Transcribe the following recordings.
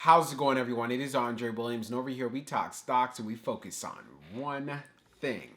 How's it going, everyone? It is Andre Williams, and over here we talk stocks and we focus on one thing.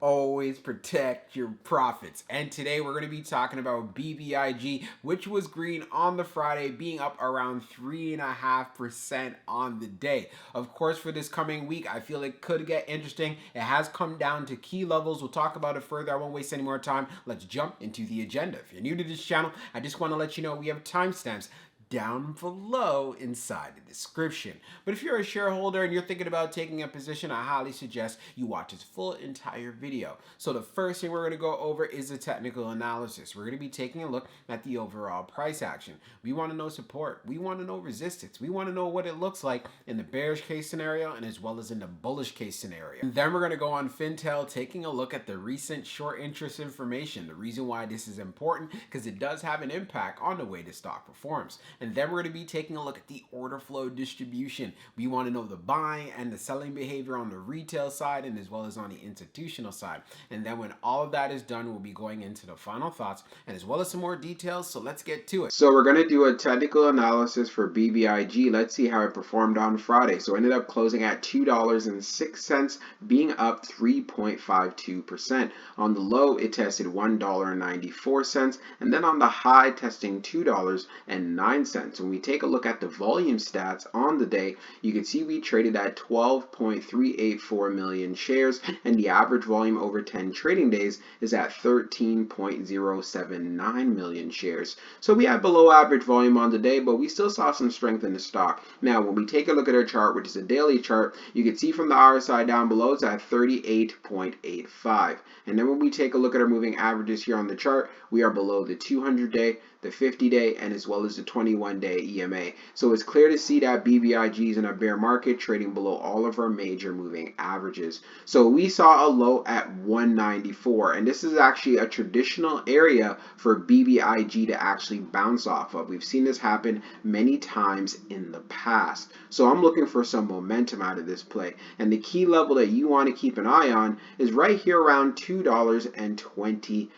Always protect your profits. And today we're going to be talking about BBIG, which was green on the Friday, being up around 3.5% on the day. Of course, for this coming week, I feel it could get interesting. It has come down to key levels. We'll talk about it further. I won't waste any more time. Let's jump into the agenda. If you're new to this channel, I just want to let you know we have timestamps down below inside the description. But if you're a shareholder and you're thinking about taking a position, I highly suggest you watch this full entire video. So the first thing we're going to go over is the technical analysis. We're going to be taking a look at the overall price action. We want to know support. We want to know resistance. We want to know what it looks like in the bearish case scenario and as well as in the bullish case scenario. And then we're going to go on Fintel, taking a look at the recent short interest information. The reason why this is important because it does have an impact on the way the stock performs. And then we're going to be taking a look at the order flow distribution. We want to know the buying and the selling behavior on the retail side and as well as on the institutional side. And then when all of that is done, we'll be going into the final thoughts and as well as some more details. So let's get to it. So we're going to do a technical analysis for BBIG. Let's see how it performed on Friday. So it ended up closing at $2.06, being up 3.52%. On the low, it tested $1.94, and then on the high, testing $2.09. When we take a look at the volume stats on the day, you can see we traded at 12.384 million shares, and the average volume over 10 trading days is at 13.079 million shares. So we had below average volume on the day, but we still saw some strength in the stock. Now, when we take a look at our chart, which is a daily chart, you can see from the RSI down below, it's at 38.85. And then when we take a look at our moving averages here on the chart, we are below the 200-day, the 50-day, and as well as the 21-day EMA. So it's clear to see that BBIG is in a bear market, trading below all of our major moving averages. So we saw a low at 194, and this is actually a traditional area for BBIG to actually bounce off of. We've seen this happen many times in the past. So I'm looking for some momentum out of this play. And the key level that you want to keep an eye on is right here around $2.20.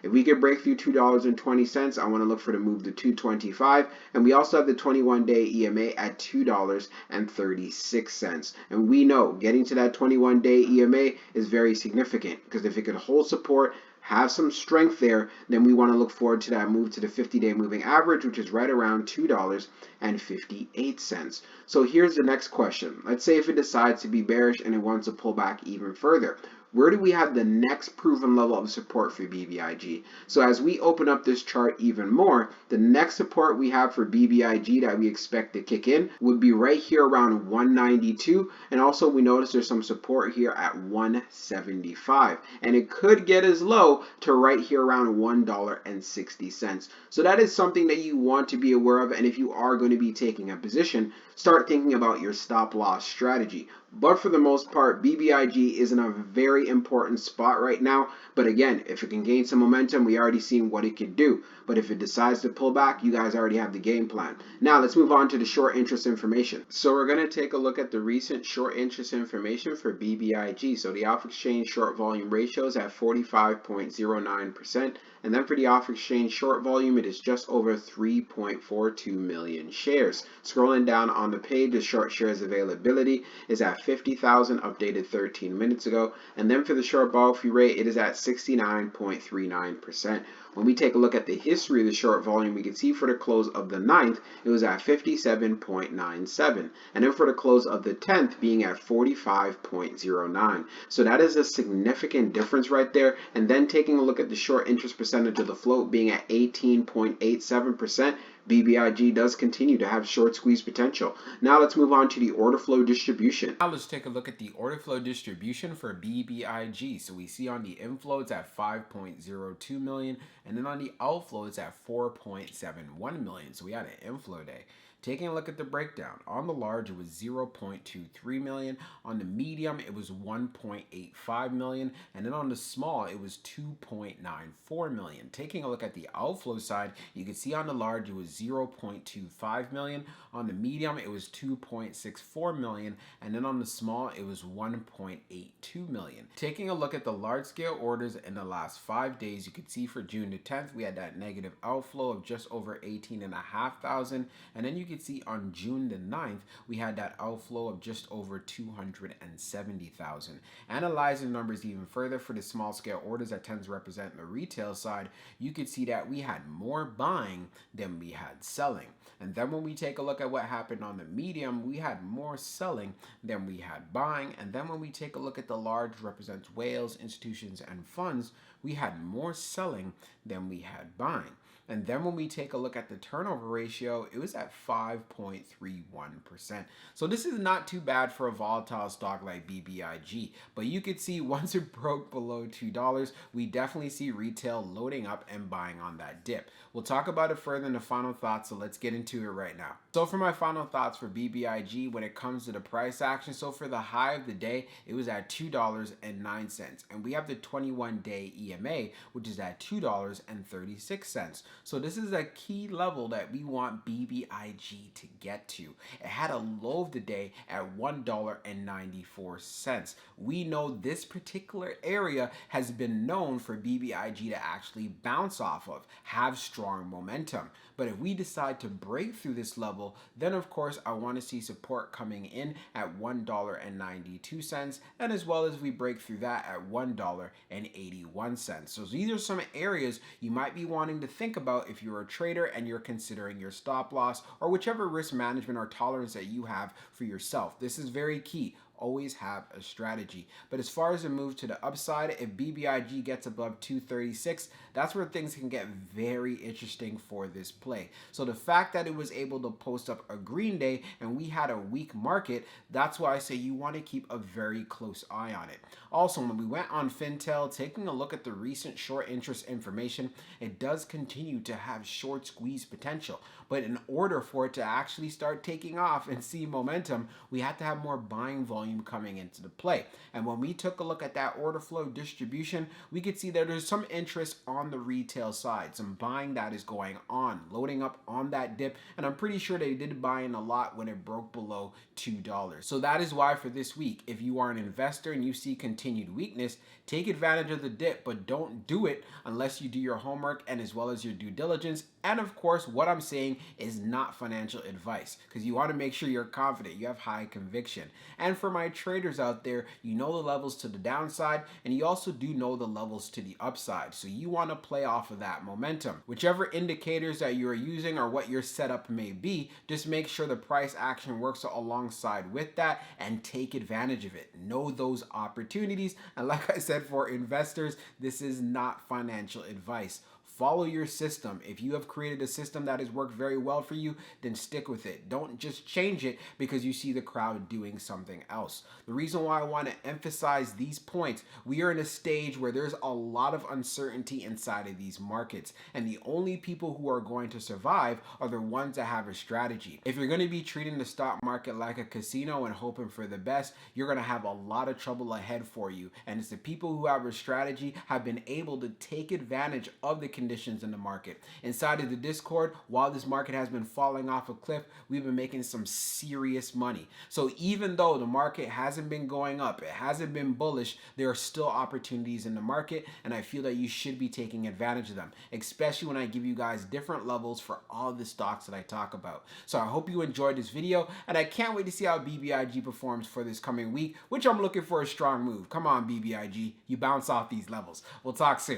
If we could break through $2.20, I want to look for the move to 225, and we also have the 21-day EMA at $2.36. And we know getting to that 21-day EMA is very significant because if it could hold support, have some strength there, then we want to look forward to that move to the 50-day moving average, which is right around $2.58. So here's the next question. Let's say if it decides to be bearish and it wants to pull back even further. Where do we have the next proven level of support for BBIG? So as we open up this chart even more, the next support we have for BBIG that we expect to kick in would be right here around 192, and also we notice there's some support here at 175, and it could get as low to right here around $1.60. So that is something that you want to be aware of, and if you are going to be taking a position, start thinking about your stop loss strategy. But for the most part, BBIG is in a very important spot right now. But again, if it can gain some momentum, we already seen what it could do. But if it decides to pull back, you guys already have the game plan. Now let's move on to the short interest information. So we're going to take a look at the recent short interest information for BBIG. So the off exchange short volume ratio is at 45.09%. And then for the off exchange short volume, it is just over 3.42 million shares. Scrolling down on the page, the short shares availability is at 50,000, updated 13 minutes ago. And then for the short borrow fee rate, it is at 69.39%. When we take a look at the history of the short volume, we can see for the close of the 9th, it was at 57.97. And then for the close of the 10th, being at 45.09. So that is a significant difference right there. And then taking a look at the short interest percentage of the float being at 18.87%, BBIG does continue to have short squeeze potential. Now let's move on to the order flow distribution. Now let's take a look at the order flow distribution for BBIG. So we see on the inflow it's at 5.02 million, and then on the outflow it's at 4.71 million. So we had an inflow day. Taking a look at the breakdown, on the large it was 0.23 million, on the medium it was 1.85 million, and then on the small it was 2.94 million. Taking a look at the outflow side, you can see on the large it was 0.25 million, on the medium it was 2.64 million, and then on the small it was 1.82 million. Taking a look at the large scale orders in the last 5 days, you can see for June the 10th we had that negative outflow of just over 18,500, and then you can could see on June the 9th, we had that outflow of just over 270,000. Analyzing numbers even further for the small scale orders that tends to represent the retail side, you could see that we had more buying than we had selling. And then when we take a look at what happened on the medium, we had more selling than we had buying. And then when we take a look at the large, represents whales, institutions, and funds, we had more selling than we had buying. And then when we take a look at the turnover ratio, it was at 5.31%. So this is not too bad for a volatile stock like BBIG. But you could see once it broke below $2, we definitely see retail loading up and buying on that dip. We'll talk about it further in the final thoughts, so let's get into it right now. So for my final thoughts for BBIG when it comes to the price action, so for the high of the day, it was at $2.09. And we have the 21-day EMA, which is at $2.36. So this is a key level that we want BBIG to get to. It had a low of the day at $1.94. We know this particular area has been known for BBIG to actually bounce off of, have strong momentum. But if we decide to break through this level, then of course I want to see support coming in at $1.92, and as well as we break through that at $1.81. So these are some areas you might be wanting to think about if you're a trader and you're considering your stop loss or whichever risk management or tolerance that you have for yourself. This is very key. Always have a strategy. But as far as a move to the upside, if BBIG gets above 236, that's where things can get very interesting for this play. So the fact that it was able to post up a green day and we had a weak market, that's why I say you want to keep a very close eye on it. Also, when we went on Fintel, taking a look at the recent short interest information, it does continue to have short squeeze potential. But in order for it to actually start taking off and see momentum, we have to have more buying volume coming into the play. And when we took a look at that order flow distribution, we could see that there's some interest on the retail side, some buying that is going on, loading up on that dip, and I'm pretty sure they did buy in a lot when it broke below $2. So that is why for this week, if you are an investor and you see continued weakness, take advantage of the dip, but don't do it unless you do your homework and as well as your due diligence. And of course, what I'm saying is not financial advice, because you want to make sure you're confident, you have high conviction. And for my traders out there, you know the levels to the downside, and you also do know the levels to the upside. So you want to play off of that momentum. Whichever indicators that you're using or what your setup may be, just make sure the price action works alongside with that and take advantage of it. Know those opportunities. And like I said, for investors, this is not financial advice. Follow your system. If you have created a system that has worked very well for you, then stick with it. Don't just change it because you see the crowd doing something else. The reason why I want to emphasize these points, we are in a stage where there's a lot of uncertainty inside of these markets, and the only people who are going to survive are the ones that have a strategy. If you're going to be treating the stock market like a casino and hoping for the best, you're going to have a lot of trouble ahead for you. And it's the people who have a strategy have been able to take advantage of the conditions in the market. Inside of the Discord, while this market has been falling off a cliff, we've been making some serious money. So even though the market hasn't been going up, it hasn't been bullish, there are still opportunities in the market, and I feel that you should be taking advantage of them, especially when I give you guys different levels for all the stocks that I talk about. So I hope you enjoyed this video, and I can't wait to see how BBIG performs for this coming week, which I'm looking for a strong move. Come on, BBIG, you bounce off these levels. We'll talk soon.